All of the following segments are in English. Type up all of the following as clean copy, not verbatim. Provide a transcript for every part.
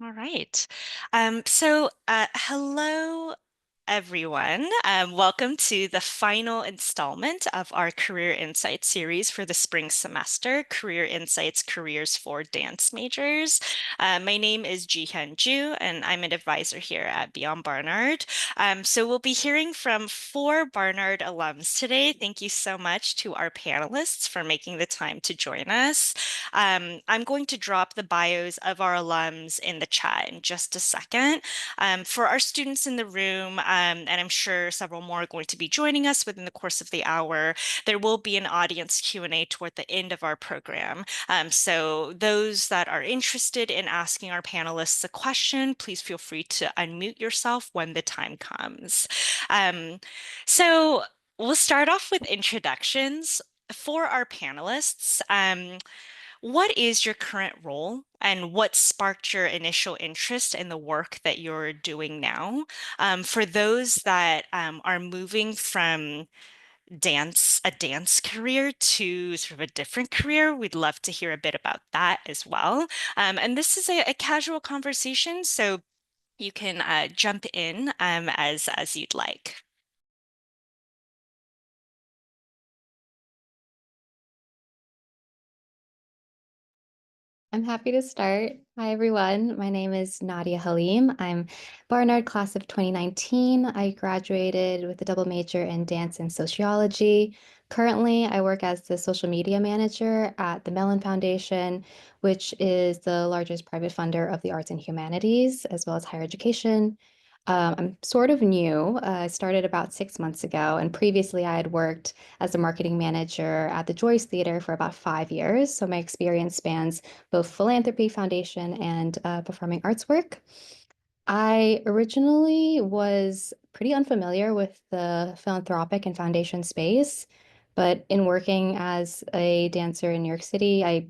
All right. Hello, everyone. Welcome to the final installment of our Career Insights series for the spring semester, Career Insights Careers for Dance Majors. My name is Jihyun Ju, and I'm an advisor here at Beyond Barnard. So we'll be hearing from 4 Barnard alums today. Thank you so much to our panelists for making the time to join us. I'm going to drop the bios of our alums in the chat in just a second. For our students in the room, and I'm sure several more are going to be joining us within the course of the hour, there will be an audience Q&A toward the end of our program. So those that are interested in asking our panelists a question, please feel free to unmute yourself when the time comes. So we'll start off with introductions. For our panelists, what is your current role and what sparked your initial interest in the work that you're doing now? For those that are moving from a dance career to sort of a different career, we'd love to hear a bit about that as well. And this is a casual conversation, so you can jump in as you'd like. I'm happy to start. Hi, everyone. My name is Nadia Halim. I'm Barnard class of 2019. I graduated with a double major in dance and sociology. Currently, I work as the social media manager at the Mellon Foundation, which is the largest private funder of the arts and humanities, as well as higher education. I'm sort of new. I started about 6 months ago, and previously I had worked as a marketing manager at the Joyce Theater for about 5 years. So my experience spans both philanthropy, foundation, and performing arts work. I originally was pretty unfamiliar with the philanthropic and foundation space, but in working as a dancer in New York City, I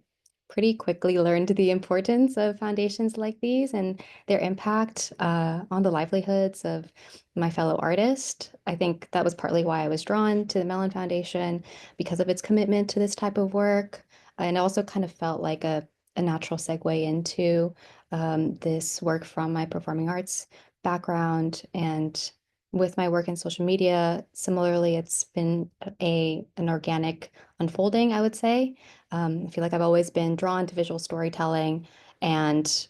pretty quickly learned the importance of foundations like these and their impact on the livelihoods of my fellow artists. I think that was partly why I was drawn to the Mellon Foundation because of its commitment to this type of work. And it also kind of felt like a natural segue into this work from my performing arts background. And with my work in social media, similarly, it's been an organic unfolding, I would say. I feel like I've always been drawn to visual storytelling, and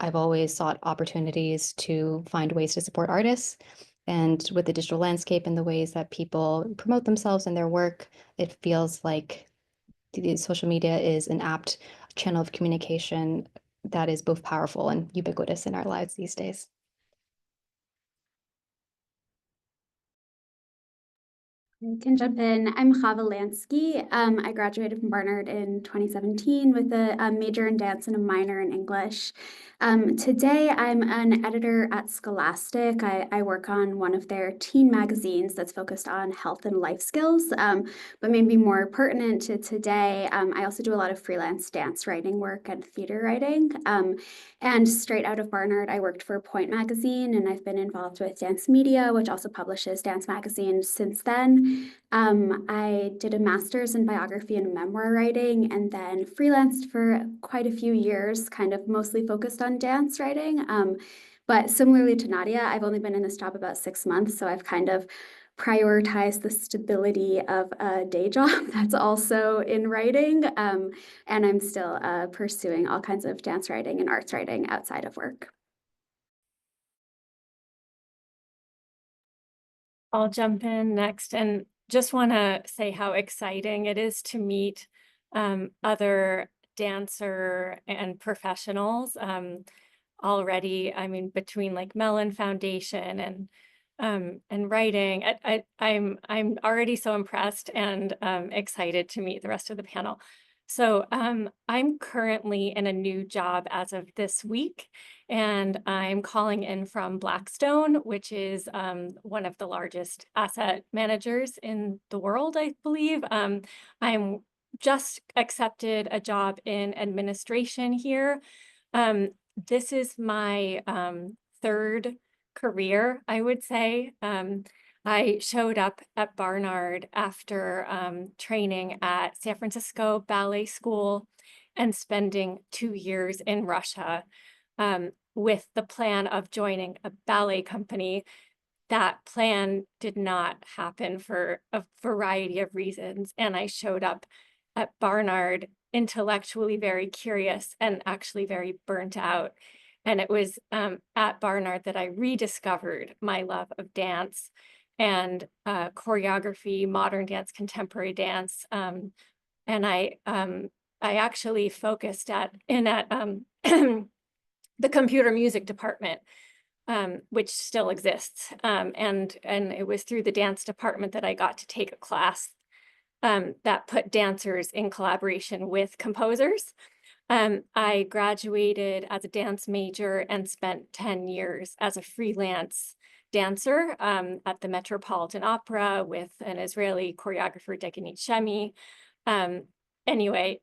I've always sought opportunities to find ways to support artists. And with the digital landscape and the ways that people promote themselves and their work, it feels like the social media is an apt channel of communication that is both powerful and ubiquitous in our lives these days. I can jump in. I'm Chava Lansky. I graduated from Barnard in 2017 with a major in dance and a minor in English. Today, I'm an editor at Scholastic. I work on one of their teen magazines that's focused on health and life skills. But maybe more pertinent to today, I also do a lot of freelance dance writing work and theater writing. And straight out of Barnard, I worked for Point Magazine, and I've been involved with Dance Media, which also publishes dance magazines since then. I did a master's in biography and memoir writing, and then freelanced for quite a few years, kind of mostly focused on dance writing. But similarly to Nadia, I've only been in this job about 6 months, so I've kind of prioritize the stability of a day job that's also in writing. And I'm still pursuing all kinds of dance writing and arts writing outside of work. I'll jump in next and just want to say how exciting it is to meet other dancer and professionals already. I mean, between like Mellon Foundation and writing, I'm already so impressed and excited to meet the rest of the panel. So I'm currently in a new job as of this week, and I'm calling in from Blackstone, which is one of the largest asset managers in the world, I believe. I'm just accepted a job in administration here. This is my third career, I would say. I showed up at Barnard after training at San Francisco Ballet School and spending 2 years in Russia. with the plan of joining a ballet company. That plan did not happen for a variety of reasons, and I showed up at Barnard intellectually very curious and actually very burnt out. And it was at Barnard that I rediscovered my love of dance and choreography, modern dance, contemporary dance. And I actually focused in at the computer music department, which still exists. And it was through the dance department that I got to take a class that put dancers in collaboration with composers. I graduated as a dance major and spent 10 years as a freelance dancer at the Metropolitan Opera with an Israeli choreographer, Deganit Shemi. Um, anyway,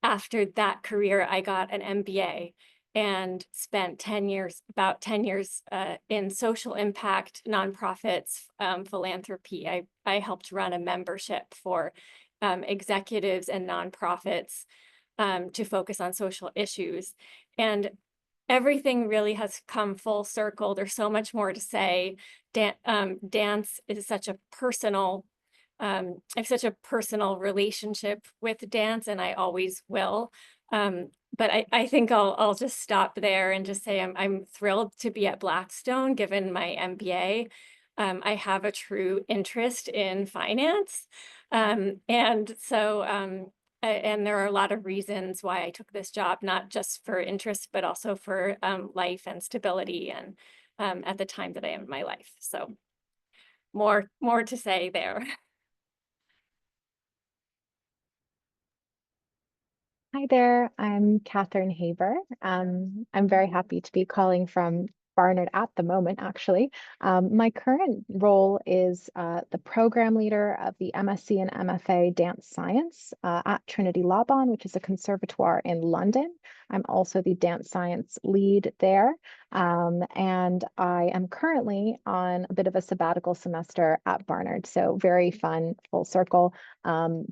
after that career, I got an MBA and spent 10 years, about 10 years in social impact, nonprofits, philanthropy. I helped run a membership for executives and nonprofits to focus on social issues. And everything really has come full circle. There's so much more to say. Dance is such a personal, I have such a personal relationship with dance, and I always will. But I think I'll just stop there and just say I'm thrilled to be at Blackstone, given my MBA. I have a true interest in finance. And so and there are a lot of reasons why I took this job, not just for interest, but also for life and stability and at the time that I am in my life. So more to say there. Hi there, I'm Catherine Haber. I'm very happy to be calling from Barnard at the moment, actually. My current role is the program leader of the MSc and MFA Dance Science at Trinity Laban, which is a conservatoire in London. I'm also the dance science lead there. And I am currently on a bit of a sabbatical semester at Barnard, so very fun, full circle.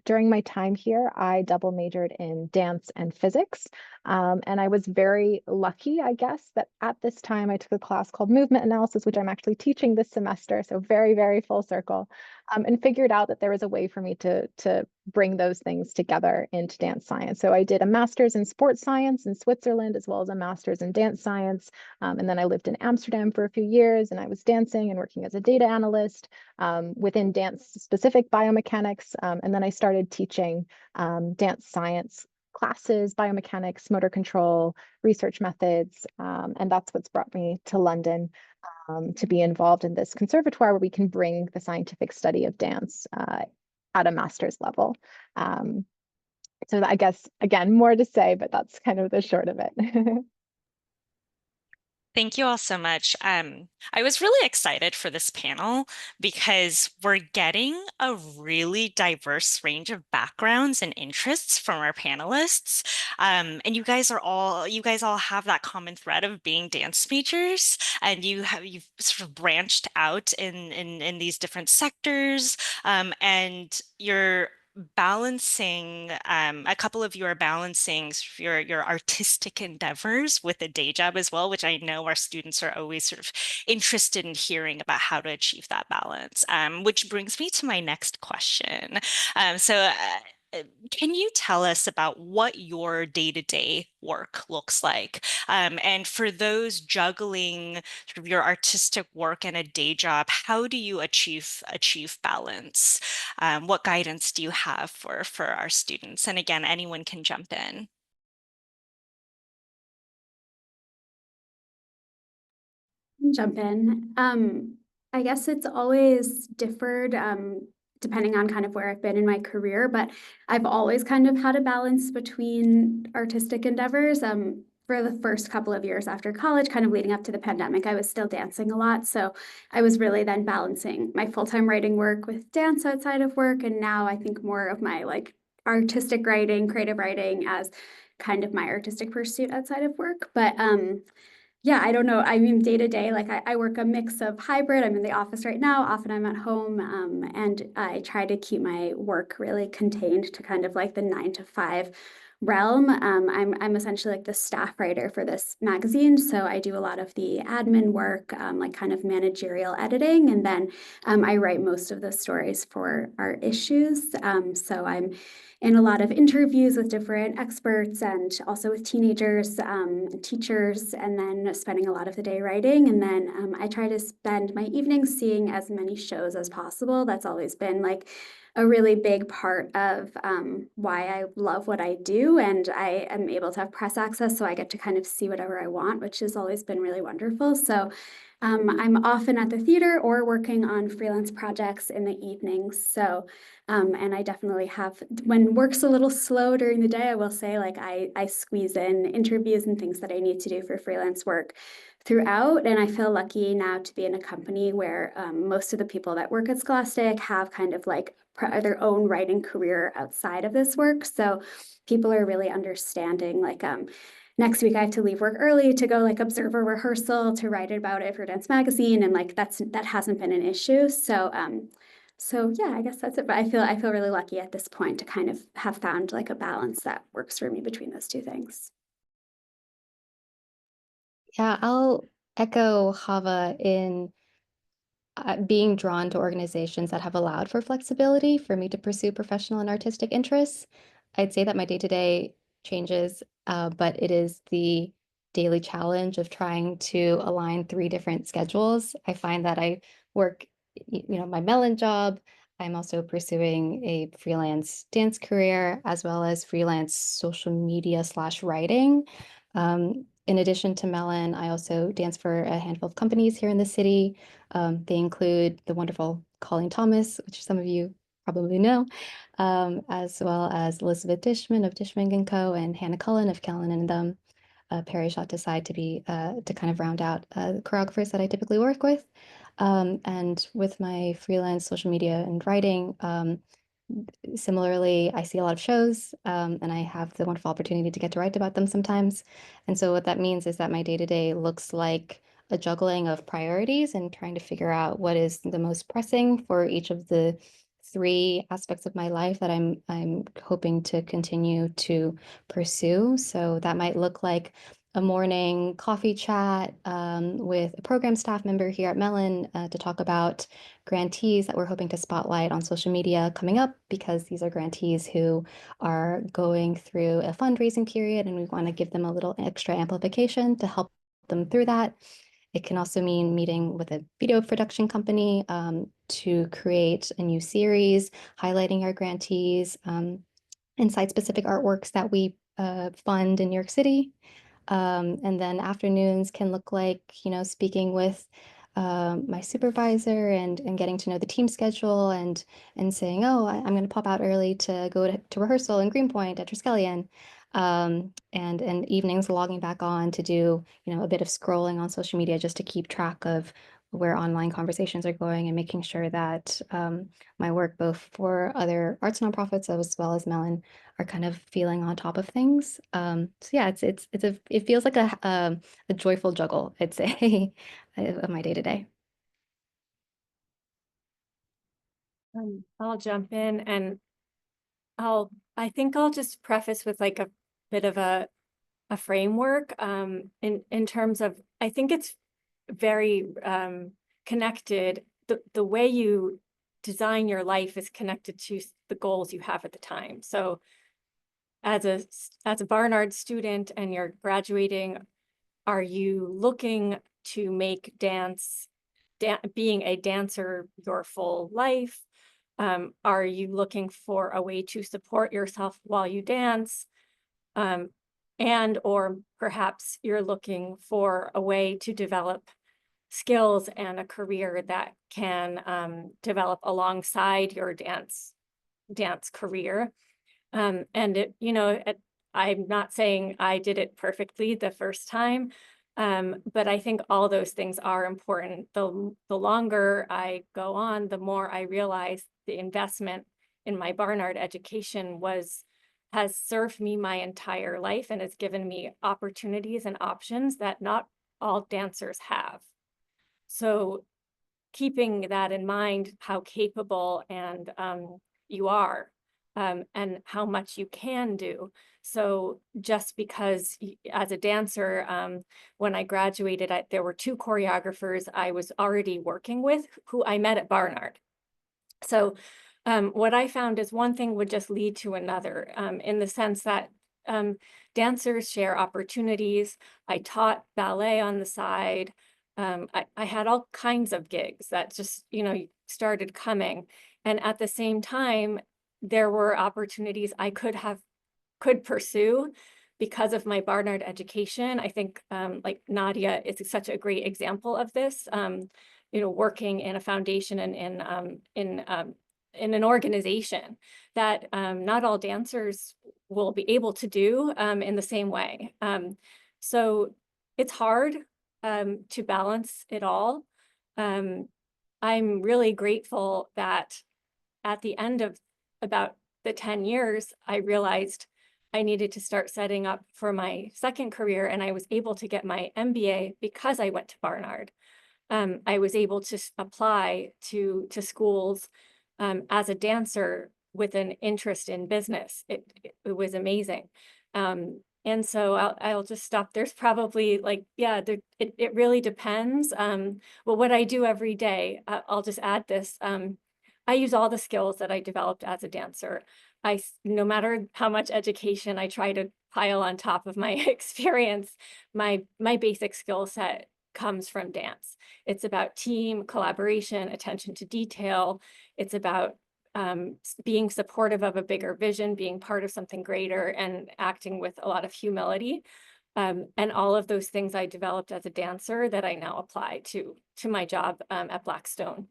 During my time here, I double majored in dance and physics. And I was very lucky, I guess, that at this time I took a class called movement analysis, which I'm actually teaching this semester. So very, very full circle, and figured out that there was a way for me to bring those things together into dance science. So I did a master's in sports science in Switzerland, as well as a master's in dance science. And then I lived in Amsterdam for a few years, and I was dancing and working as a data analyst within dance-specific biomechanics. And then I started teaching dance science classes, biomechanics, motor control, research methods. And that's what's brought me to London to be involved in this conservatoire where we can bring the scientific study of dance at a master's level. So I guess, again, more to say, but that's kind of the short of it. Thank you all so much. I was really excited for this panel because we're getting a really diverse range of backgrounds and interests from our panelists. And you guys all have that common thread of being dance majors, and you've sort of branched out in these different sectors, and you're balancing a couple of you are balancing your artistic endeavors with a day job as well, which I know our students are always sort of interested in hearing about how to achieve that balance, which brings me to my next question. Can you tell us about what your day-to-day work looks like? And for those juggling sort of your artistic work and a day job, how do you achieve balance? What guidance do you have for our students? And again, anyone can jump in. Jump in. I guess it's always differed depending on kind of where I've been in my career, but I've always kind of had a balance between artistic endeavors. For the first couple of years after college, kind of leading up to the pandemic, I was still dancing a lot. So I was really then balancing my full-time writing work with dance outside of work. And now I think more of my like artistic writing, creative writing as kind of my artistic pursuit outside of work. But yeah, I don't know. I mean, day to day, like I work a mix of hybrid. I'm in the office right now. Often I'm at home, and I try to keep my work really contained to kind of like the 9 to 5 realm. I'm essentially like the staff writer for this magazine, so I do a lot of the admin work, like kind of managerial editing, and then I write most of the stories for our issues. So I'm in a lot of interviews with different experts and also with teenagers, teachers, and then spending a lot of the day writing. And then I try to spend my evenings seeing as many shows as possible. That's always been like a really big part of why I love what I do. And I am able to have press access, so I get to kind of see whatever I want, which has always been really wonderful. So I'm often at the theater or working on freelance projects in the evenings. So, and I definitely have, when work's a little slow during the day, I will say like I squeeze in interviews and things that I need to do for freelance work throughout. And I feel lucky now to be in a company where most of the people that work at Scholastic have kind of like their own writing career outside of this work. So people are really understanding, like next week I have to leave work early to go like observe a rehearsal to write about it for Dance Magazine, and like that hasn't been an issue. So so yeah, I guess that's it. But I feel really lucky at this point to kind of have found like a balance that works for me between those two things. Yeah, I'll echo Chava in being drawn to organizations that have allowed for flexibility for me to pursue professional and artistic interests. I'd say that my day-to-day changes, but it is the daily challenge of trying to align three different schedules. I find that I work, my melon job. I'm also pursuing a freelance dance career as well as freelance social media slash writing. In addition to Melon, I also dance for a handful of companies here in the city. They include the wonderful Colleen Thomas, which some of you probably know, as well as Elizabeth Dishman of Dishman and Co. and Hannah Cullen of Cullen and them. Perry shot aside to be to kind of round out the choreographers that I typically work with. And with my freelance social media and writing, similarly, I see a lot of shows, and I have the wonderful opportunity to get to write about them sometimes. And so what that means is that my day-to-day looks like a juggling of priorities and trying to figure out what is the most pressing for each of the three aspects of my life that I'm hoping to continue to pursue. So that might look like a morning coffee chat with a program staff member here at Mellon to talk about grantees that we're hoping to spotlight on social media coming up, because these are grantees who are going through a fundraising period and we want to give them a little extra amplification to help them through that. It can also mean meeting with a video production company to create a new series highlighting our grantees and site-specific artworks that we fund in New York City. And then afternoons can look like, speaking with my supervisor and getting to know the team schedule and saying, oh, I'm going to pop out early to go to rehearsal in Greenpoint at Triskelion. And evenings logging back on to do, a bit of scrolling on social media just to keep track of where online conversations are going and making sure that my work, both for other arts nonprofits as well as Mellon, are kind of feeling on top of things. So yeah, it feels like a joyful juggle, I'd say, of my day to day. I'll jump in and I think I'll just preface with like a bit of a framework in terms of, I think it's very connected. The way you design your life is connected to the goals you have at the time. So as a Barnard student and you're graduating, are you looking to make being a dancer your full life? Are you looking for a way to support yourself while you dance? And or perhaps you're looking for a way to develop skills and a career that can develop alongside your dance career. And I'm not saying I did it perfectly the first time, but I think all those things are important. The longer I go on, the more I realize the investment in my Barnard education has served me my entire life and has given me opportunities and options that not all dancers have. So keeping that in mind, how capable and you are and how much you can do. So just because as a dancer, when I graduated, there were 2 choreographers I was already working with who I met at Barnard. So what I found is one thing would just lead to another, in the sense that dancers share opportunities. I taught ballet on the side. I had all kinds of gigs that just, started coming. And at the same time, there were opportunities I could pursue because of my Barnard education. I think like Nadia is such a great example of this. Working in a foundation and in an organization that not all dancers will be able to do in the same way. So it's hard to balance it all. I'm really grateful that at the end of about the 10 years, I realized I needed to start setting up for my second career, and I was able to get my MBA because I went to Barnard. I was able to apply to schools as a dancer with an interest in business. It was amazing. And so I'll just stop. There's probably like, yeah, it really depends. Well, what I do every day, I'll just add this. I use all the skills that I developed as a dancer. No matter how much education I try to pile on top of my experience, my basic skill set comes from dance. It's about team collaboration, attention to detail. It's about being supportive of a bigger vision, being part of something greater, and acting with a lot of humility. And all of those things I developed as a dancer that I now apply to my job at Blackstone.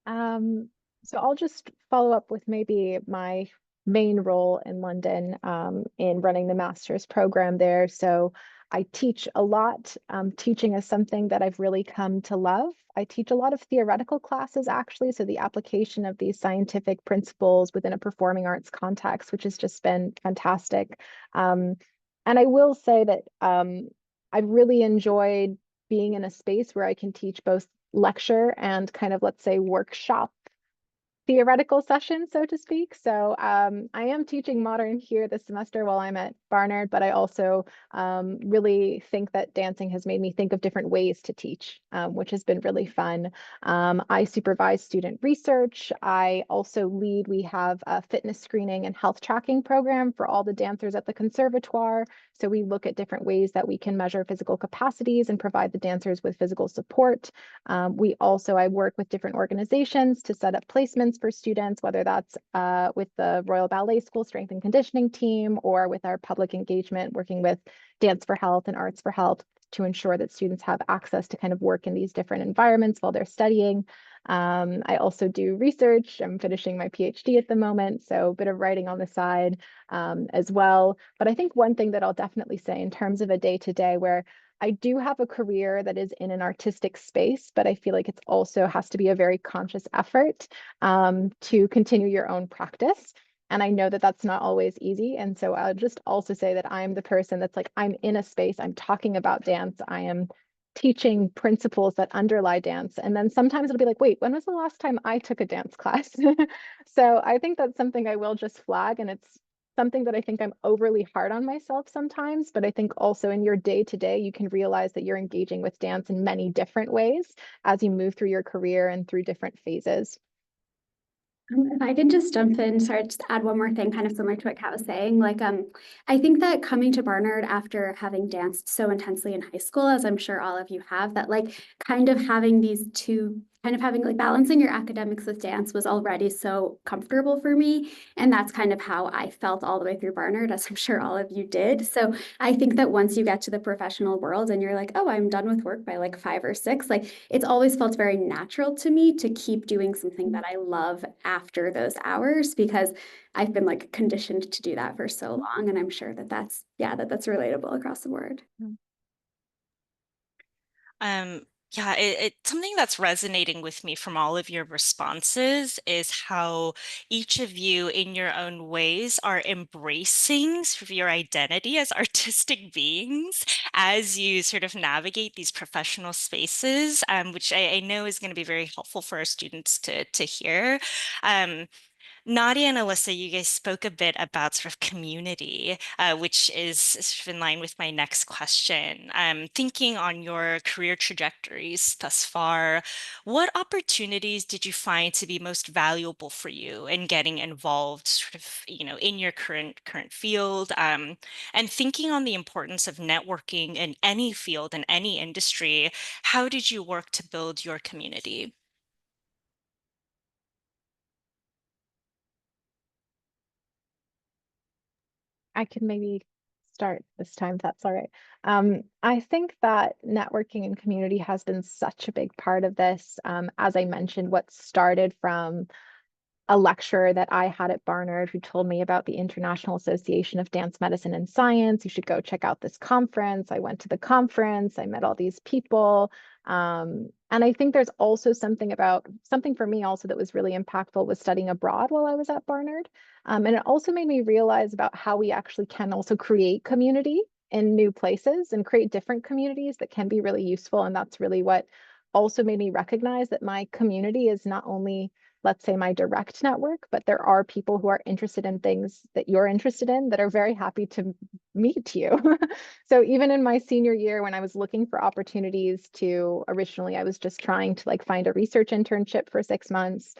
So I'll just follow up with maybe my main role in London in running the master's program there. So I teach a lot. Teaching is something that I've really come to love. I teach a lot of theoretical classes, actually. So the application of these scientific principles within a performing arts context, which has just been fantastic. And I will say that I've really enjoyed being in a space where I can teach both lecture and kind of, let's say, workshop theoretical session, so to speak. So I am teaching modern here this semester while I'm at Barnard, but I also really think that dancing has made me think of different ways to teach, which has been really fun. I supervise student research. I also lead, we have a fitness screening and health tracking program for all the dancers at the Conservatoire. So we look at different ways that we can measure physical capacities and provide the dancers with physical support. I work with different organizations to set up placements for students, whether that's with the Royal Ballet School Strength and Conditioning team or with our public engagement, working with Dance for Health and Arts for Health to ensure that students have access to kind of work in these different environments while they're studying. I also do research. I'm finishing my PhD at the moment, so a bit of writing on the side as well. But I think one thing that I'll definitely say in terms of a day-to-day where I do have a career that is in an artistic space, but I feel like it's also has to be a very conscious effort to continue your own practice. And I know that that's not always easy. And so I'll just also say that I'm the person that's like, I'm in a space, I'm talking about dance, I am teaching principles that underlie dance. And then sometimes it'll be like, wait, when was the last time I took a dance class? So I think that's something I will just flag. And it's something that I think I'm overly hard on myself sometimes, but I think also in your day-to-day, you can realize that you're engaging with dance in many different ways as you move through your career and through different phases. If I could just jump in, sorry, just add one more thing, kind of similar to what Kat was saying. Like, I think that coming to Barnard after having danced so intensely in high school, as I'm sure all of you have, that like kind of having these two, kind of having like balancing your academics with dance was already so comfortable for me. And that's kind of how I felt all the way through Barnard, as I'm sure all of you did. So I think that once you get to the professional world and you're like, oh, I'm done with work by like 5 or 6, like it's always felt very natural to me to keep doing something that I love after those hours, because I've been like conditioned to do that for so long. And I'm sure that that's relatable across the board. Yeah, something that's resonating with me from all of your responses is how each of you, in your own ways, are embracing sort of your identity as artistic beings as you sort of navigate these professional spaces, which I know is going to be very helpful for our students to hear. Nadia and Alyssa, you guys spoke a bit about sort of community, which is sort of in line with my next question. Thinking on your career trajectories thus far, what opportunities did you find to be most valuable for you in getting involved, sort of, in your current field? And thinking on the importance of networking in any field, in any industry, how did you work to build your community? I can maybe start this time, if that's all right. I think that networking and community has been such a big part of this. As I mentioned, what started from a lecturer that I had at Barnard who told me about the International Association of Dance Medicine and Science. You should go check out this conference. I went to the conference, I met all these people. And I think there's also something for me also that was really impactful was studying abroad while I was at Barnard. And it also made me realize about how we actually can also create community in new places and create different communities that can be really useful. And that's really what also made me recognize that my community is not only, let's say, my direct network, but there are people who are interested in things that you're interested in that are very happy to meet you. So even in my senior year, when I was looking for opportunities to, originally, I was just trying to like find a research internship for 6 months.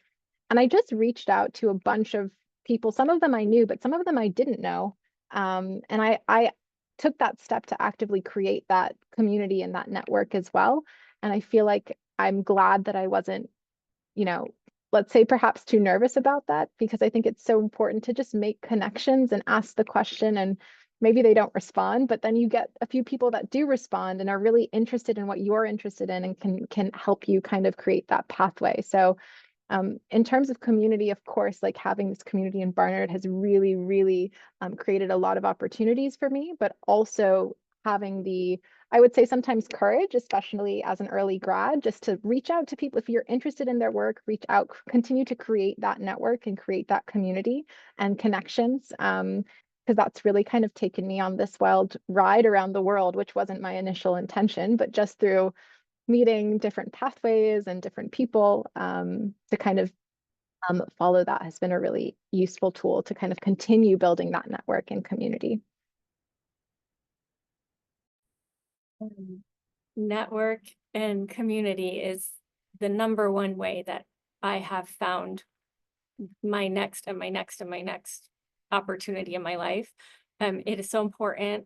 And I just reached out to a bunch of people. Some of them I knew, but some of them I didn't know. And I took that step to actively create that community and that network as well. And I feel like I'm glad that I wasn't, you know, let's say perhaps too nervous about that, because I think it's so important to just make connections and ask the question, and maybe they don't respond, but then you get a few people that do respond and are really interested in what you're interested in and can help you kind of create that pathway. So in terms of community, of course, like having this community in Barnard has really, really created a lot of opportunities for me, but also having the, I would say sometimes courage, especially as an early grad, just to reach out to people. If you're interested in their work, reach out, continue to create that network and create that community and connections. Because that's really kind of taken me on this wild ride around the world, which wasn't my initial intention, but just through meeting different pathways and different people to kind of follow that has been a really useful tool to kind of continue building that network and community. Network and community is the number one way that I have found my next and my next and my next opportunity in my life. It is so important.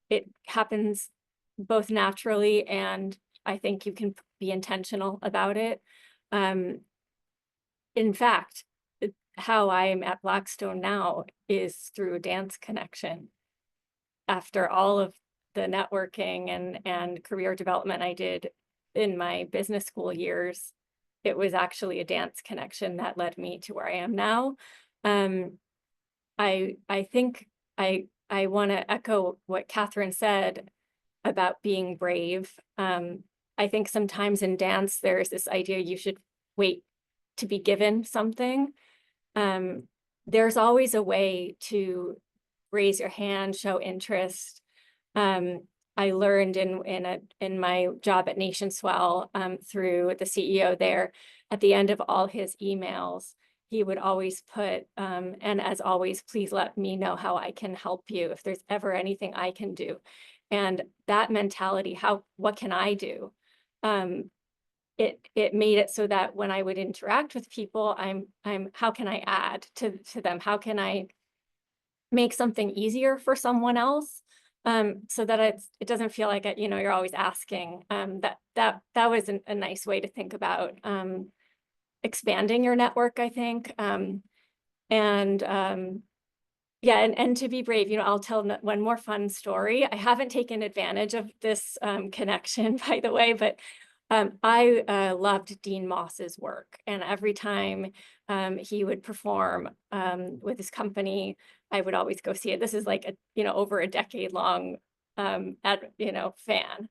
It happens both naturally, and I think you can be intentional about it. In fact, how I am at Blackstone now is through a dance connection. After all of the networking and career development I did in my business school years, it was actually a dance connection that led me to where I am now. I think I want to echo what Catherine said about being brave. I think sometimes in dance, there's this idea you should wait to be given something. There's always a way to raise your hand, show interest. I learned in my job at NationSwell through the CEO there, at the end of all his emails, he would always put, and as always, please let me know how I can help you if there's ever anything I can do. And that mentality, what can I do? It made it so that when I would interact with people, how can I add to them? How can I make something easier for someone else? So that it doesn't feel like you're always asking. That was a nice way to think about expanding your network, I think. Yeah, and to be brave, I'll tell one more fun story. I haven't taken advantage of this connection, by the way, but I loved Dean Moss's work, and every time he would perform with his company, I would always go see it. This is like over a decade long fan.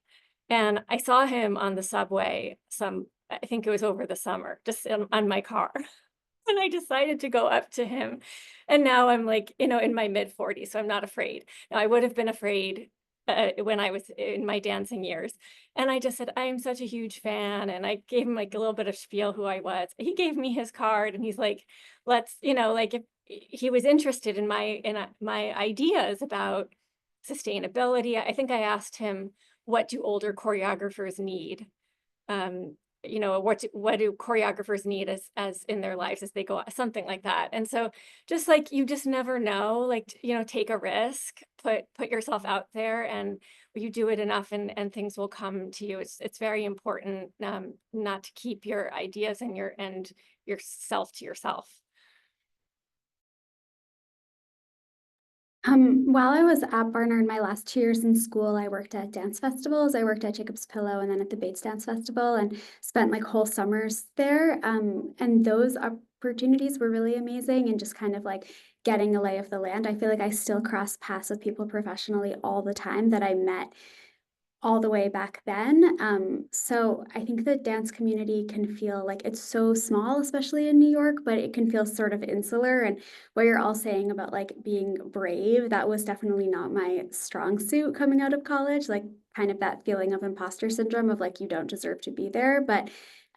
And I saw him on the subway I think it was over the summer, just on my car. And I decided to go up to him. And now I'm like, in my mid 40s, so I'm not afraid. Now, I would have been afraid when I was in my dancing years. And I just said, I am such a huge fan. And I gave him like a little bit of spiel who I was. He gave me his card and he's like, let's, like if he was interested in my ideas about sustainability. I think I asked him, what do older choreographers need? um what do choreographers need as in their lives as they go, something like that. And so just like, you just never know, like, take a risk, put yourself out there, and you do it enough, and things will come to you. It's very important, not to keep your ideas and yourself to yourself. While I was at Barnard, my last 2 years in school, I worked at dance festivals. I worked at Jacob's Pillow and then at the Bates Dance Festival, and spent like whole summers there. And those opportunities were really amazing, and just kind of like getting a lay of the land. I feel like I still cross paths with people professionally all the time that I met all the way back then. So I think the dance community can feel like it's so small, especially in New York, but it can feel sort of insular. And what you're all saying about like being brave, that was definitely not my strong suit coming out of college, like kind of that feeling of imposter syndrome of like you don't deserve to be there. But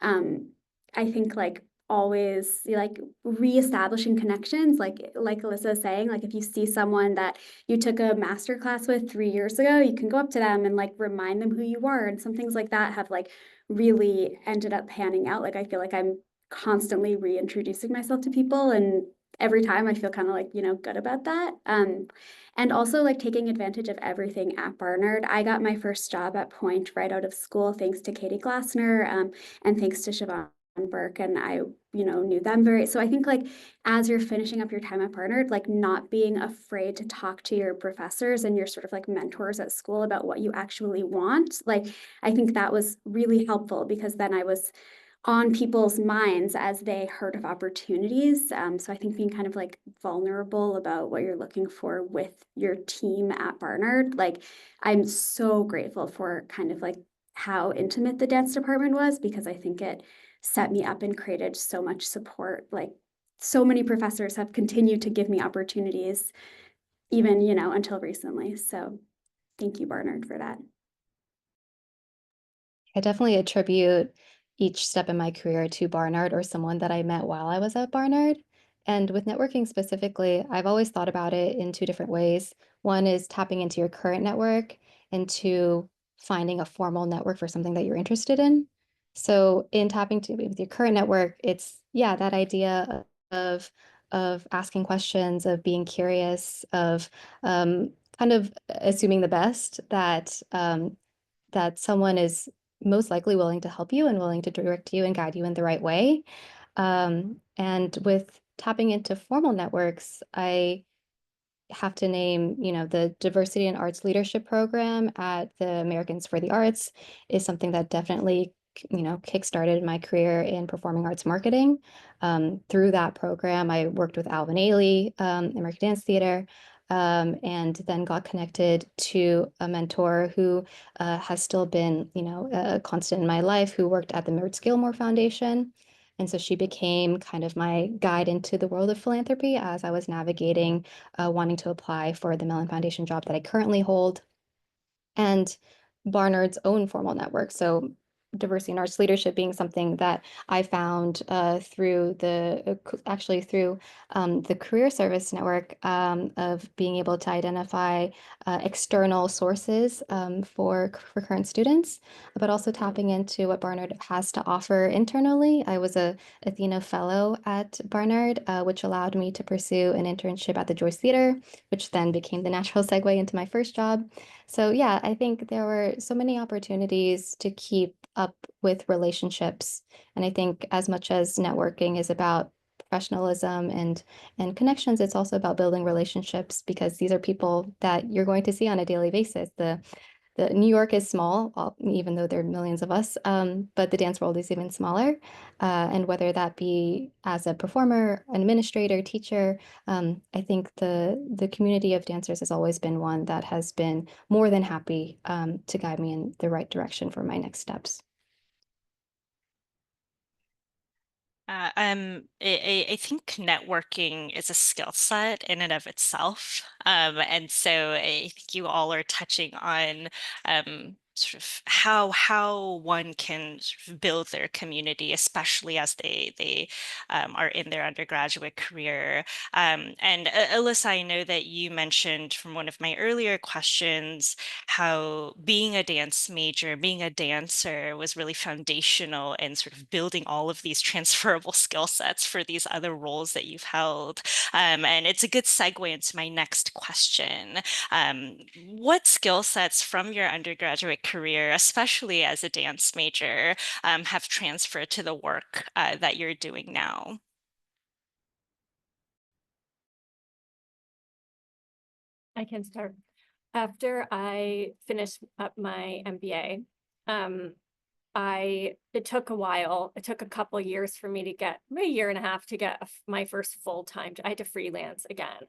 I think like always like reestablishing connections, like Alyssa was saying, like if you see someone that you took a master class with 3 years ago, you can go up to them and like remind them who you are. And some things like that have like really ended up panning out. Like I feel like I'm constantly reintroducing myself to people, and every time I feel kind of like, good about that. And also like taking advantage of everything at Barnard. I got my first job at Point right out of school, thanks to Katie Glassner, and thanks to Siobhan Burke, and I, knew them so I think like as you're finishing up your time at Barnard, like not being afraid to talk to your professors and your sort of like mentors at school about what you actually want. Like I think that was really helpful, because then I was on people's minds as they heard of opportunities. So I think being kind of like vulnerable about what you're looking for with your team at Barnard, like I'm so grateful for kind of like how intimate the dance department was, because I think it set me up and created so much support. Like so many professors have continued to give me opportunities, even, until recently. So thank you, Barnard, for that. I definitely attribute each step in my career to Barnard or someone that I met while I was at Barnard. And with networking specifically, I've always thought about it in two different ways. One is tapping into your current network, and two, finding a formal network for something that you're interested in. So in tapping to with your current network, it's yeah, that idea of asking questions, of being curious, of kind of assuming the best that someone is most likely willing to help you and willing to direct you and guide you in the right way. And with tapping into formal networks, I have to name, the Diversity and Arts Leadership Program at the Americans for the Arts is something that definitely, kickstarted my career in performing arts marketing. Through that program, I worked with Alvin Ailey, American Dance Theater, and then got connected to a mentor who has still been, a constant in my life, who worked at the Mertz Gilmore Foundation. And so she became kind of my guide into the world of philanthropy as I was navigating wanting to apply for the Mellon Foundation job that I currently hold, and Barnard's own formal network. So diversity and arts leadership being something that I found through actually through the career service network, of being able to identify external sources for current students, but also tapping into what Barnard has to offer internally. I was a Athena Fellow at Barnard, which allowed me to pursue an internship at the Joyce Theater, which then became the natural segue into my first job. So yeah, I think there were so many opportunities to keep up with relationships. And I think as much as networking is about professionalism and connections, it's also about building relationships, because these are people that you're going to see on a daily basis. the New York is small, even though there are millions of us, but the dance world is even smaller. And whether that be as a performer, administrator, teacher, I think the community of dancers has always been one that has been more than happy to guide me in the right direction for my next steps. I think networking is a skill set in and of itself. And so I think you all are touching on sort of how one can sort of build their community, especially as they are in their undergraduate career. And Alyssa, I know that you mentioned from one of my earlier questions how being a dance major, being a dancer was really foundational in sort of building all of these transferable skill sets for these other roles that you've held. And it's a good segue into my next question. What skill sets from your undergraduate career, especially as a dance major, have transferred to the work that you're doing now? I can start. After I finished up my MBA, it took a while. It took a couple years for me to get, maybe a year and a half to get my first full-time. I had to freelance again.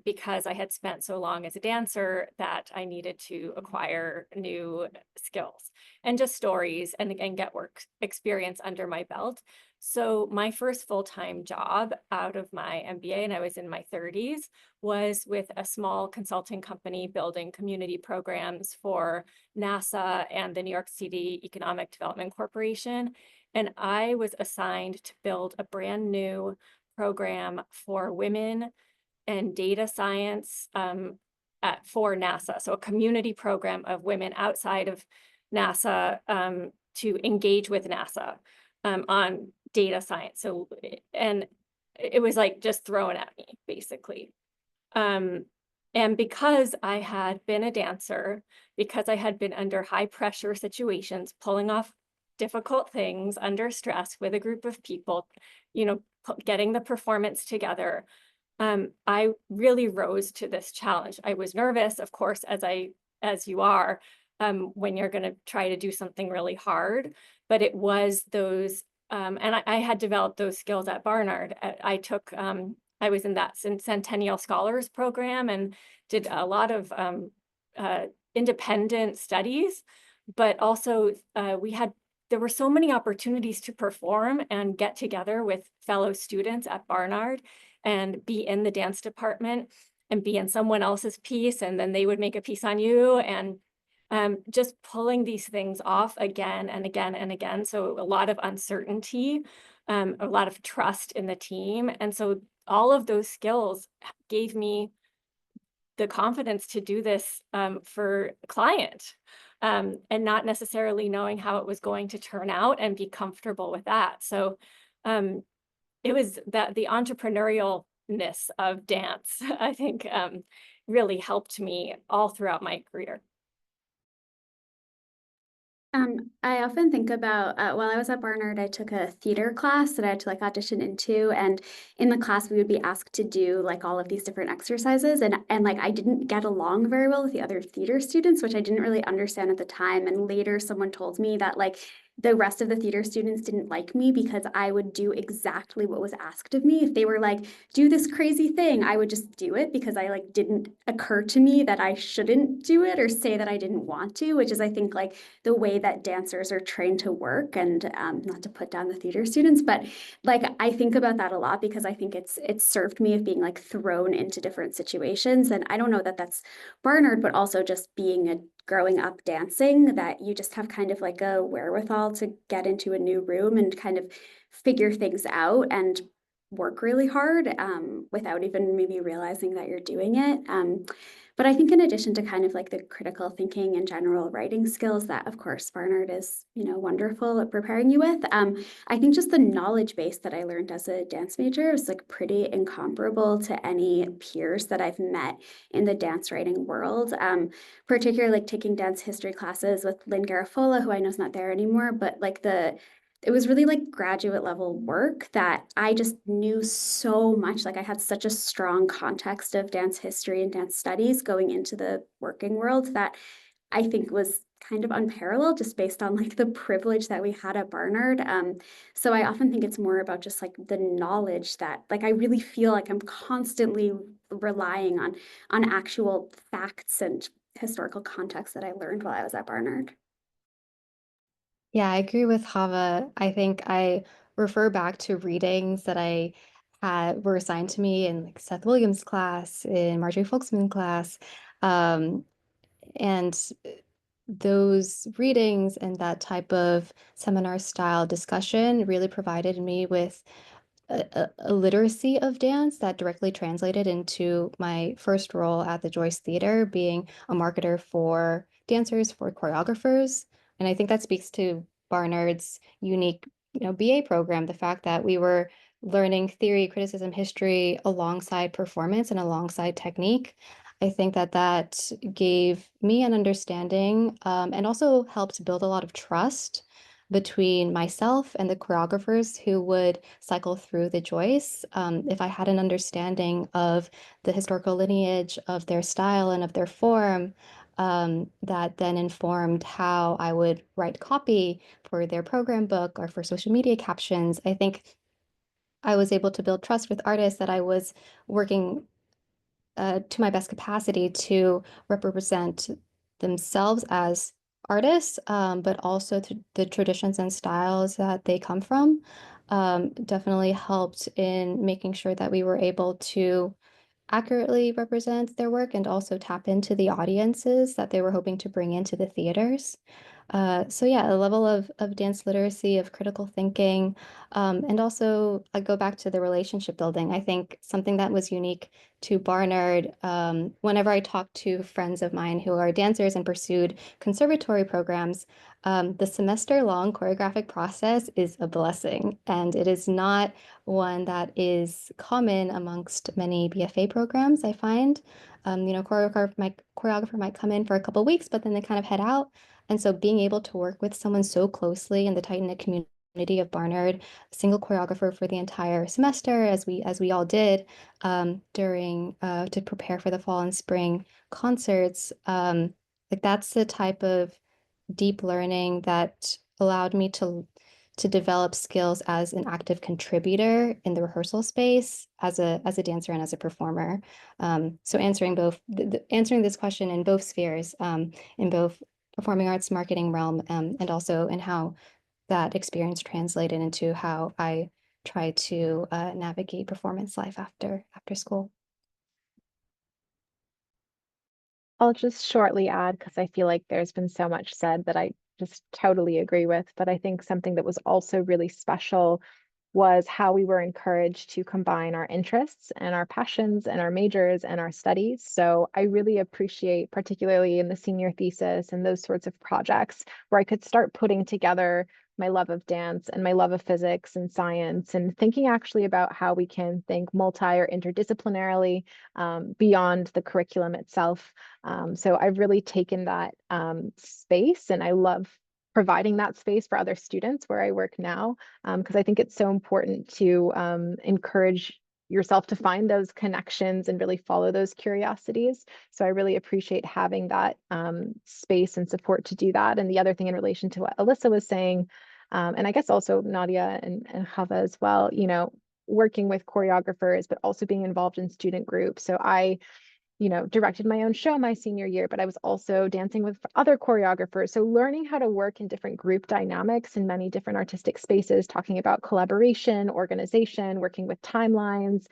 Because I had spent so long as a dancer that I needed to acquire new skills and just stories and get work experience under my belt. So my first full-time job out of my MBA, and I was in my 30s, was with a small consulting company building community programs for NASA and the New York City Economic Development Corporation. And I was assigned to build a brand new program for women and data science for NASA. So a community program of women outside of NASA to engage with NASA on data science. So, and it was like just thrown at me, basically. And because I had been a dancer, because I had been under high pressure situations, pulling off difficult things under stress with a group of people, you know, getting the performance together, I really rose to this challenge. I was nervous, of course, as you are, when you're going to try to do something really hard, but it was those, and I had developed those skills at Barnard. I was in that Centennial Scholars Program and did a lot of independent studies, but also there were so many opportunities to perform and get together with fellow students at Barnard and be in the dance department and be in someone else's piece, and then they would make a piece on you, and just pulling these things off again and again and again. So a lot of uncertainty, a lot of trust in the team. And so all of those skills gave me the confidence to do this for a client, and not necessarily knowing how it was going to turn out and be comfortable with that. So it was that the entrepreneurialness of dance, I think, really helped me all throughout my career. I often think about while I was at Barnard, I took a theater class that I had to like audition into, and in the class we would be asked to do like all of these different exercises, and like I didn't get along very well with the other theater students, which I didn't really understand at the time. And later someone told me that like the rest of the theater students didn't like me because I would do exactly what was asked of me. If they were like, do this crazy thing, I would just do it because I like didn't occur to me that I shouldn't do it or say that I didn't want to, which is I think like the way that dancers are trained to work. And not to put down the theater students, but like I think about that a lot because I think it's served me of being like thrown into different situations. And I don't know that that's Barnard, but also just being a growing up dancing, that you just have kind of like a wherewithal to get into a new room and kind of figure things out and work really hard without even maybe realizing that you're doing it. But I think in addition to kind of like the critical thinking and general writing skills that, of course, Barnard is, you know, wonderful at preparing you with, I think just the knowledge base that I learned as a dance major is like pretty incomparable to any peers that I've met in the dance writing world. Particularly like taking dance history classes with Lynn Garafola, who I know is not there anymore, but like it was really like graduate level work that I just knew so much. Like I had such a strong context of dance history and dance studies going into the working world that I think was kind of unparalleled just based on like the privilege that we had at Barnard. So I often think it's more about just like the knowledge that like I really feel like I'm constantly relying on actual facts and historical context that I learned while I was at Barnard. Yeah, I agree with Chava. I think I refer back to readings that I had were assigned to me in like Seth Williams' class, in Marjorie Folksman class. Um, and those readings and that type of seminar style discussion really provided me with a literacy of dance that directly translated into my first role at the Joyce Theater, being a marketer for dancers, for choreographers. And I think that speaks to Barnard's unique, BA program, the fact that we were learning theory, criticism, history alongside performance and alongside technique. I think that that gave me an understanding, and also helped build a lot of trust between myself and the choreographers who would cycle through the Joyce. If I had an understanding of the historical lineage of their style and of their form, that then informed how I would write copy for their program book or for social media captions. I think I was able to build trust with artists that I was working to my best capacity to represent themselves as artists, but also to the traditions and styles that they come from. Definitely helped in making sure that we were able to accurately represent their work and also tap into the audiences that they were hoping to bring into the theaters. So yeah, a level of dance literacy, of critical thinking, and also I go back to the relationship building. I think something that was unique to Barnard, whenever I talk to friends of mine who are dancers and pursued conservatory programs, the semester-long choreographic process is a blessing, and it is not one that is common amongst many BFA programs, I find. Choreographer might come in for a couple of weeks, but then they kind of head out. And so being able to work with someone so closely in the tight-knit community of Barnard, a single choreographer for the entire semester, as we all did, during to prepare for the fall and spring concerts, like that's the type of deep learning that allowed me to develop skills as an active contributor in the rehearsal space as a dancer and as a performer. So answering answering this question in both spheres, in both performing arts marketing realm, and also in how that experience translated into how I try to navigate performance life after school. I'll just shortly add, because I feel like there's been so much said that I just totally agree with, but I think something that was also really special was how we were encouraged to combine our interests and our passions and our majors and our studies. So I really appreciate, particularly in the senior thesis and those sorts of projects, where I could start putting together my love of dance and my love of physics and science, and thinking actually about how we can think multi or interdisciplinarily, beyond the curriculum itself. So I've really taken that space, and I love providing that space for other students where I work now, because I think it's so important to encourage yourself to find those connections and really follow those curiosities. So I really appreciate having that space and support to do that. And the other thing in relation to what Alyssa was saying, and I guess also Nadia and Chava as well, working with choreographers, but also being involved in student groups. So I directed my own show my senior year, but I was also dancing with other choreographers. So learning how to work in different group dynamics in many different artistic spaces, talking about collaboration, organization, working with timelines,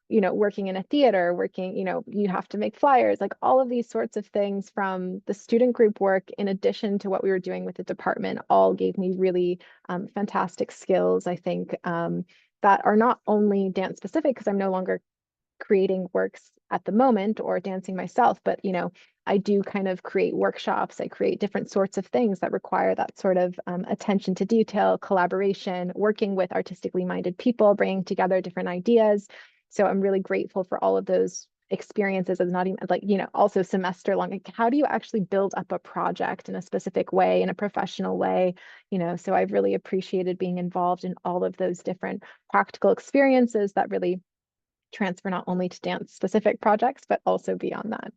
working in a theater, working, you have to make flyers, like all of these sorts of things from the student group work, in addition to what we were doing with the department, all gave me really fantastic skills, I think, that are not only dance specific, because I'm no longer creating works at the moment or dancing myself, but I do kind of create workshops. I create different sorts of things that require that sort of attention to detail, collaboration, working with artistically minded people, bringing together different ideas. So I'm really grateful for all of those experiences. As not even like, also semester long, like how do you actually build up a project in a specific way, in a professional way, so I've really appreciated being involved in all of those different practical experiences that really transfer not only to dance specific projects, but also beyond that.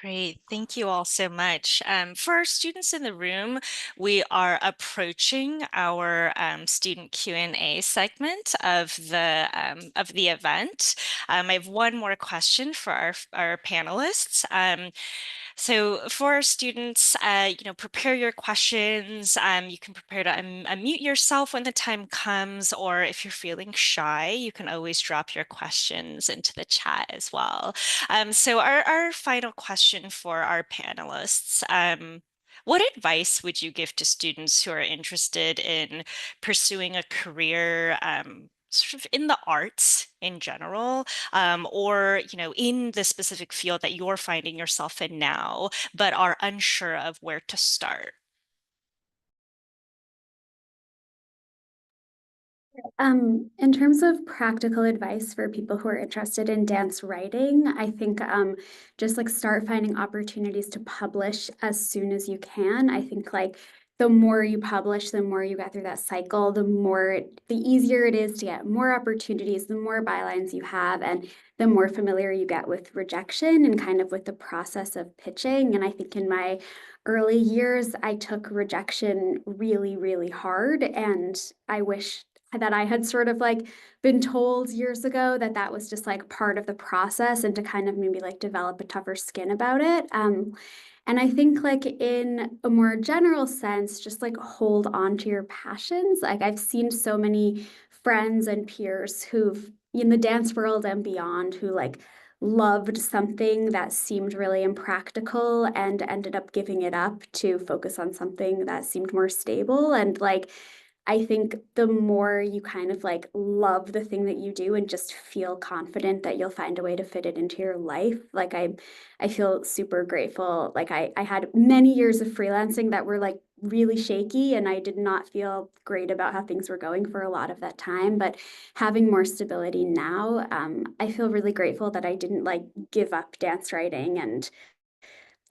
Great. Thank you all so much. For our students in the room, we are approaching our student Q&A segment of the event. I have one more question for our panelists. So for our students, prepare your questions. You can prepare to unmute yourself when the time comes, or if you're feeling shy, you can always drop your questions into the chat as well. So our final question for our panelists, what advice would you give to students who are interested in pursuing a career sort of in the arts in general, or in the specific field that you're finding yourself in now, but are unsure of where to start? In terms of practical advice for people who are interested in dance writing, I think just like start finding opportunities to publish as soon as you can. I think like the more you publish, the more you get through that cycle, the easier it is to get more opportunities, the more bylines you have, and the more familiar you get with rejection and kind of with the process of pitching. And I think in my early years, I took rejection really, really hard, and I wish that I had sort of like been told years ago that that was just like part of the process and to kind of maybe like develop a tougher skin about it. And I think like in a more general sense, just like hold on to your passions. Like I've seen so many friends and peers who've in the dance world and beyond who like loved something that seemed really impractical and ended up giving it up to focus on something that seemed more stable. And like I think the more you kind of like love the thing that you do and just feel confident that you'll find a way to fit it into your life. Like I feel super grateful. Like I had many years of freelancing that were like really shaky and I did not feel great about how things were going for a lot of that time. But having more stability now, I feel really grateful that I didn't like give up dance writing and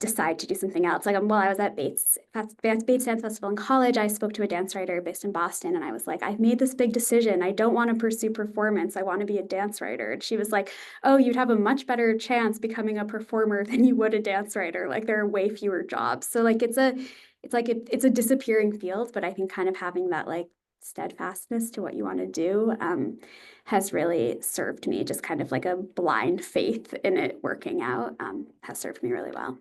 decide to do something else. Like while I was at Bates Dance Festival in college, I spoke to a dance writer based in Boston, and I was like, I've made this big decision. I don't want to pursue performance. I want to be a dance writer. And she was like, oh, you'd have a much better chance becoming a performer than you would a dance writer. Like there are way fewer jobs. So like it's a disappearing field, but I think kind of having that like steadfastness to what you want to do has really served me. Just kind of like a blind faith in it working out has served me really well.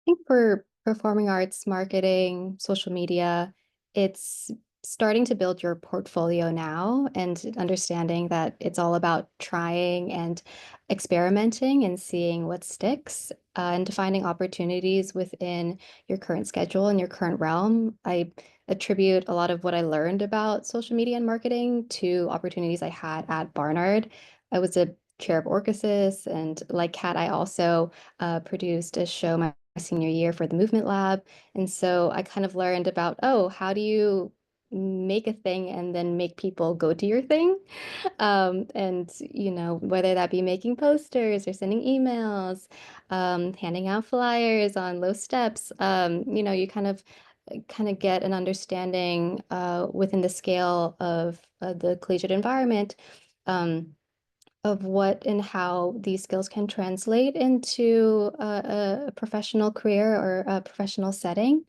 Think for performing arts, marketing, social media, it's starting to build your portfolio now and understanding that it's all about trying and experimenting and seeing what sticks, and finding opportunities within your current schedule and your current realm. I attribute a lot of what I learned about social media and marketing to opportunities I had at Barnard. I was a chair of orchesis, and like Kat, I also produced a show my senior year for the movement lab. And so I kind of learned about, oh, how do you make a thing and then make people go to your thing? And, whether that be making posters or sending emails, handing out flyers on low steps, you kind of get an understanding within the scale of the collegiate environment. Of what and how these skills can translate into a professional career or a professional setting.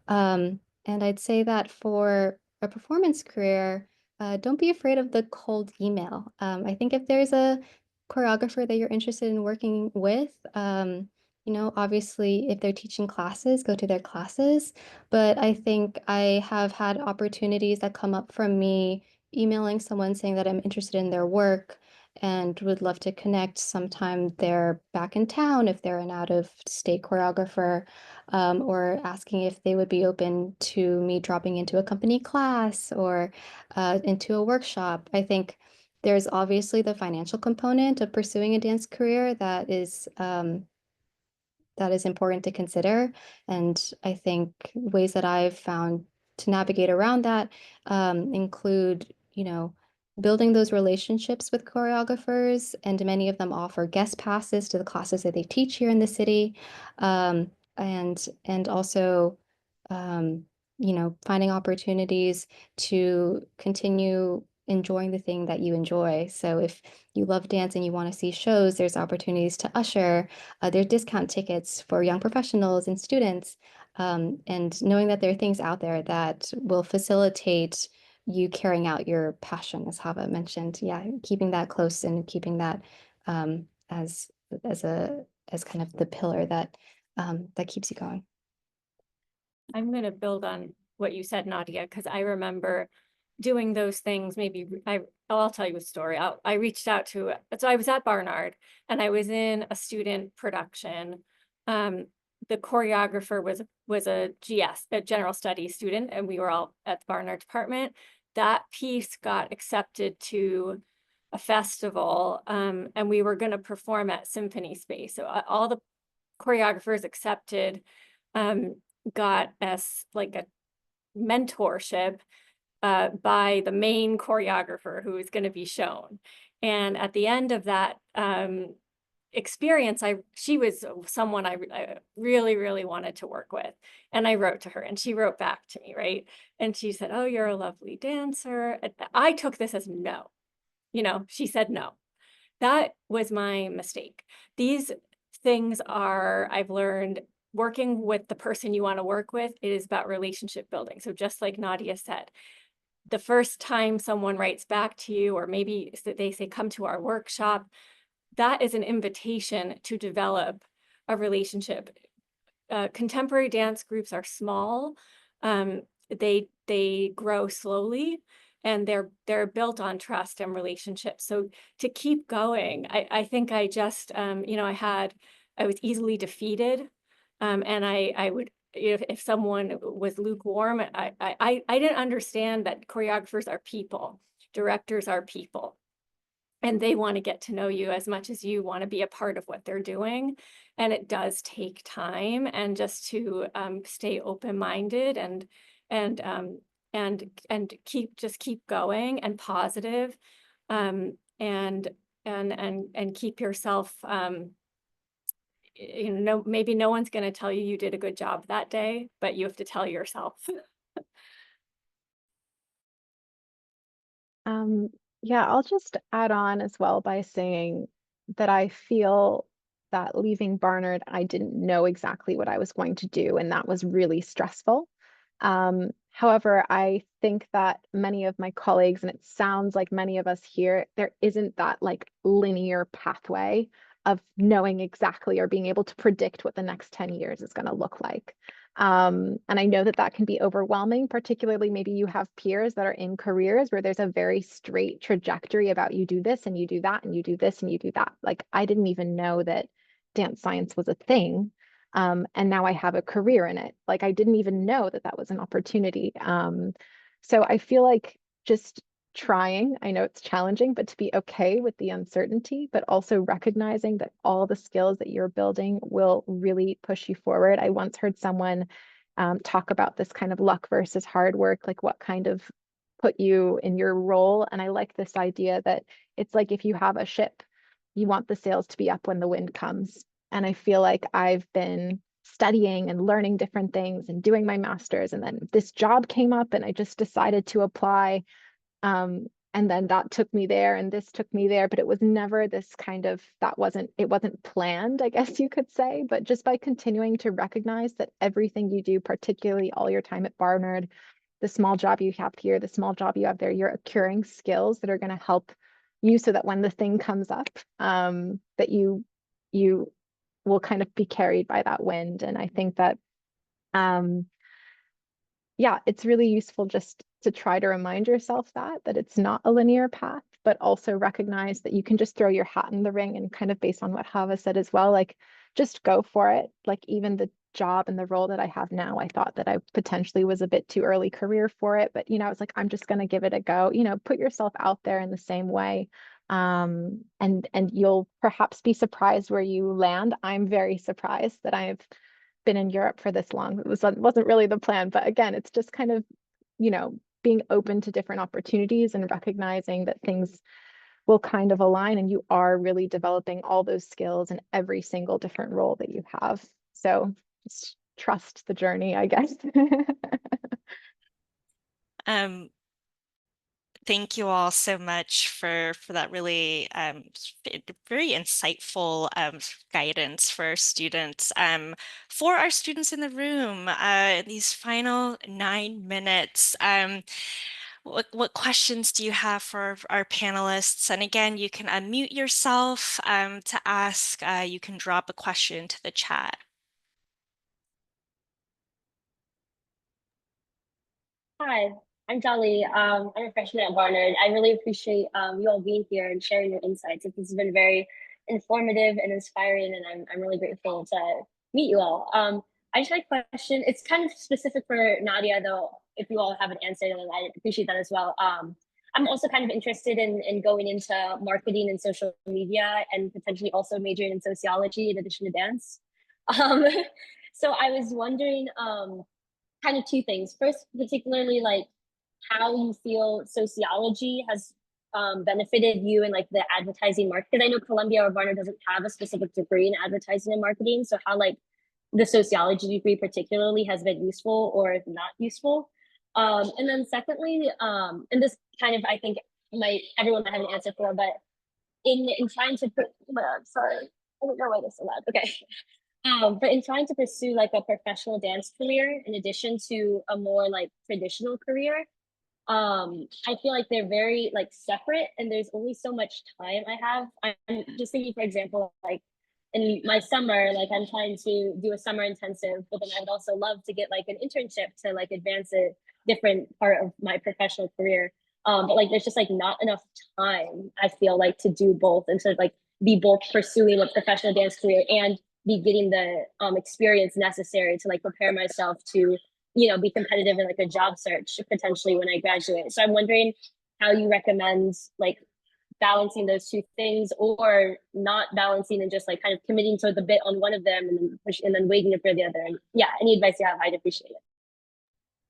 And I'd say that for a performance career, don't be afraid of the cold email. I think if there's a choreographer that you're interested in working with, obviously if they're teaching classes, go to their classes. But I think I have had opportunities that come up from me emailing someone saying that I'm interested in their work and would love to connect sometime they're back in town if they're an out-of-state choreographer, or asking if they would be open to me dropping into a company class or into a workshop. I think there's obviously the financial component of pursuing a dance career that is important to consider. And I think ways that I've found to navigate around that include, building those relationships with choreographers, and many of them offer guest passes to the classes that they teach here in the city. And also, finding opportunities to continue enjoying the thing that you enjoy. So if you love dance and you want to see shows, there's opportunities to usher. There's discount tickets for young professionals and students. And knowing that there are things out there that will facilitate you carrying out your passion, as Hava mentioned. Yeah, keeping that close and keeping that as kind of the pillar that that keeps you going. I'm going to build on what you said, Nadia, because I remember doing those things. I'll tell you a story. I reached out to, so I was at Barnard and I was in a student production. The choreographer was a GS, a general studies student, and we were all at the Barnard department. That piece got accepted to a festival, and we were going to perform at Symphony Space. So all the choreographers accepted got us like a mentorship by the main choreographer who is going to be shown. And at the end of that experience, she was someone I really, really wanted to work with. And I wrote to her and she wrote back to me, right? And she said, "Oh, you're a lovely dancer." I took this as no. She said no. That was my mistake. These things I've learned, working with the person you want to work with, it is about relationship building. So just like Nadia said, the first time someone writes back to you, or maybe they say, "Come to our workshop," that is an invitation to develop a relationship. Contemporary dance groups are small. They grow slowly, and they're built on trust and relationships. So to keep going, I think I just, I was easily defeated. And I would, if someone was lukewarm, I didn't understand that choreographers are people, directors are people, and they want to get to know you as much as you want to be a part of what they're doing. And it does take time, and just to stay open-minded and keep going and positive, and keep yourself, maybe no one's going to tell you did a good job that day, but you have to tell yourself. Yeah, I'll just add on as well by saying that I feel that leaving Barnard, I didn't know exactly what I was going to do, and that was really stressful. However, I think that many of my colleagues, and it sounds like many of us here, there isn't that like linear pathway of knowing exactly or being able to predict what the next 10 years is going to look like. And I know that that can be overwhelming, particularly maybe you have peers that are in careers where there's a very straight trajectory about you do this and you do that and you do this and you do that. Like I didn't even know that dance science was a thing. And now I have a career in it. Like I didn't even know that that was an opportunity. So I feel like just trying, I know it's challenging, but to be okay with the uncertainty, but also recognizing that all the skills that you're building will really push you forward. I once heard someone talk about this kind of luck versus hard work, like what kind of put you in your role. And I like this idea that it's like if you have a ship, you want the sails to be up when the wind comes. And I feel like I've been studying and learning different things and doing my master's. And then this job came up and I just decided to apply. And then that took me there and this took me there, but it was never this kind of, it wasn't planned, I guess you could say, but just by continuing to recognize that everything you do, particularly all your time at Barnard, the small job you have here, the small job you have there, you're accruing skills that are going to help you so that when the thing comes up, that you will kind of be carried by that wind. And I think that, yeah, it's really useful just to try to remind yourself that it's not a linear path, but also recognize that you can just throw your hat in the ring, and kind of based on what Chava said as well, like just go for it. Like even the job and the role that I have now, I thought that I potentially was a bit too early career for it, but I was like, I'm just going to give it a go. Put yourself out there in the same way. And you'll perhaps be surprised where you land. I'm very surprised that I've been in Europe for this long. It wasn't really the plan, but again, it's just kind of, being open to different opportunities and recognizing that things will kind of align and you are really developing all those skills in every single different role that you have. So just trust the journey, I guess. Thank you all so much for that really very insightful guidance for our students. For our students in the room, these final 9 minutes, what questions do you have for our panelists? And again, you can unmute yourself to ask. You can drop a question into the chat. Hi, I'm Dolly. I'm a freshman at Barnard. I really appreciate you all being here and sharing your insights. This has been very informative and inspiring, and I'm really grateful to meet you all. I just had a question. It's kind of specific for Nadia, though. If you all have an answer, then I appreciate that as well. I'm also kind of interested in going into marketing and social media, and potentially also majoring in sociology in addition to dance. Um, so I was wondering. Kind of two things. First, particularly like how you feel sociology has benefited you in like the advertising market. Because I know Columbia or Barnard doesn't have a specific degree in advertising and marketing. So how like the sociology degree particularly has been useful or not useful. And then secondly, and this kind of I think might everyone might have an answer for, but in trying to put sorry, I don't know why this is allowed. Okay. But in trying to pursue like a professional dance career in addition to a more like traditional career, I feel like they're very like separate and there's only so much time I have. I'm just thinking, for example, like in my summer, like I'm trying to do a summer intensive, but then I would also love to get like an internship to like advance a different part of my professional career. But like there's just like not enough time, I feel like, to do both and sort of like be both pursuing a professional dance career and be getting the experience necessary to like prepare myself to be competitive in like a job search potentially when I graduate. So I'm wondering how you recommend like balancing those two things or not balancing and just like kind of committing to the bit on one of them and then and then waiting for the other. And yeah, any advice you have, I'd appreciate it.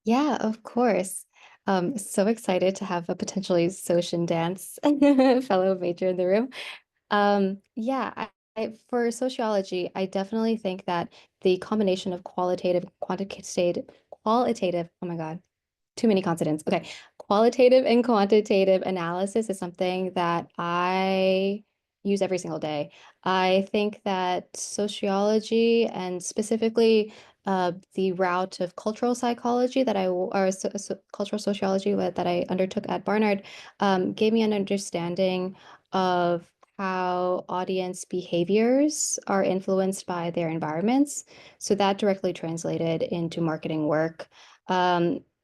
Yeah, of course. So excited to have a potentially social dance fellow major in the room. Yeah, for sociology, I definitely think that the combination of qualitative, oh my God, too many consonants. Okay. Qualitative and quantitative analysis is something that I use every single day. I think that sociology and specifically the route of cultural psychology that cultural sociology that I undertook at Barnard gave me an understanding of how audience behaviors are influenced by their environments. So that directly translated into marketing work.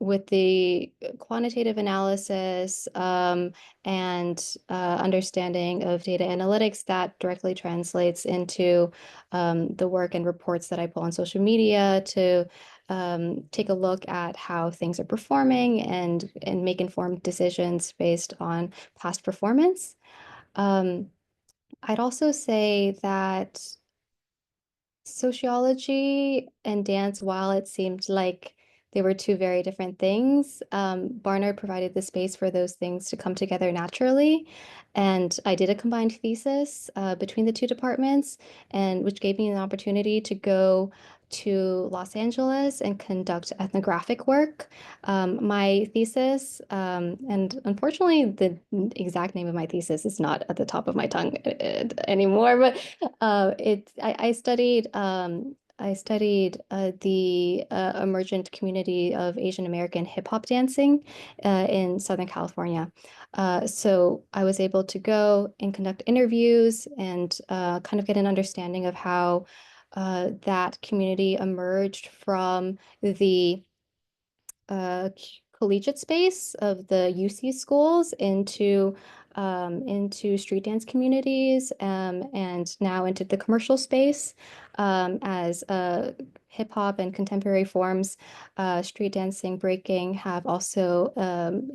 With the quantitative analysis and understanding of data analytics, that directly translates into the work and reports that I pull on social media to take a look at how things are performing and make informed decisions based on past performance. I'd also say that sociology and dance, while it seemed like they were two very different things, Barnard provided the space for those things to come together naturally. And I did a combined thesis between the two departments, and which gave me an opportunity to go to Los Angeles and conduct ethnographic work. My thesis, and unfortunately, the exact name of my thesis is not at the top of my tongue anymore, but I studied the emergent community of Asian American hip hop dancing in Southern California. So I was able to go and conduct interviews and kind of get an understanding of how that community emerged from the collegiate space of the UC schools into street dance communities and now into the commercial space as hip hop and contemporary forms, street dancing, breaking have also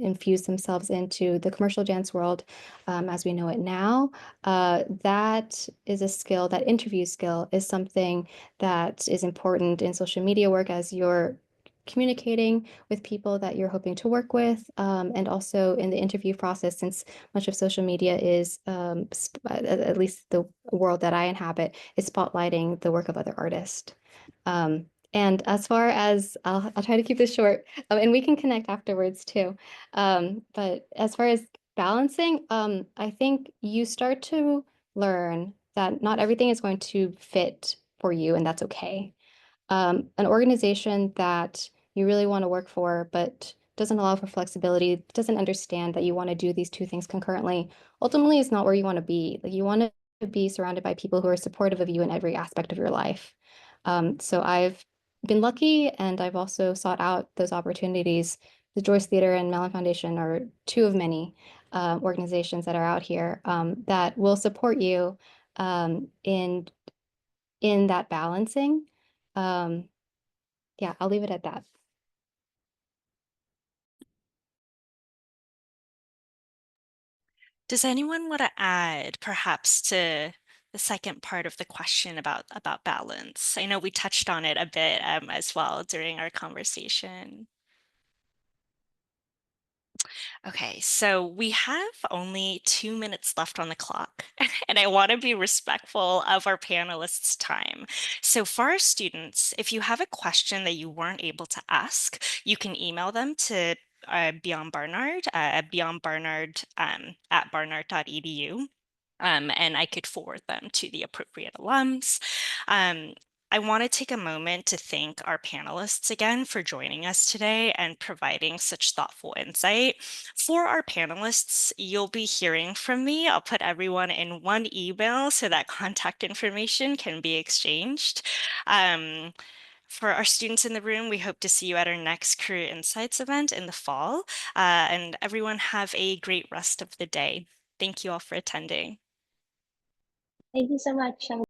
infused themselves into the commercial dance world as we know it now. That is a skill, that interview skill is something that is important in social media work as you're communicating with people that you're hoping to work with, and also in the interview process, since much of social media is, at least the world that I inhabit, is spotlighting the work of other artists. And as far as I'll try to keep this short, and we can connect afterwards too. But as far as balancing, I think you start to learn that not everything is going to fit for you, and that's okay. An organization that you really want to work for, but doesn't allow for flexibility, doesn't understand that you want to do these two things concurrently, ultimately is not where you want to be. Like, you want to be surrounded by people who are supportive of you in every aspect of your life. So I've been lucky, and I've also sought out those opportunities. The Joyce Theater and Mellon Foundation are two of many organizations that are out here that will support you in that balancing. Yeah, I'll leave it at that. Does anyone want to add perhaps to the second part of the question about balance? I know we touched on it a bit as well during our conversation. Okay, so we have only 2 minutes left on the clock, and I want to be respectful of our panelists' time. So for our students, if you have a question that you weren't able to ask, you can email them to Beyond Barnard, Beyond Barnard at barnard.edu. And I could forward them to the appropriate alums. I want to take a moment to thank our panelists again for joining us today and providing such thoughtful insight. For our panelists, you'll be hearing from me. I'll put everyone in one email so that contact information can be exchanged. For our students in the room, we hope to see you at our next Career Insights event in the fall. And everyone have a great rest of the day. Thank you all for attending. Thank you so much.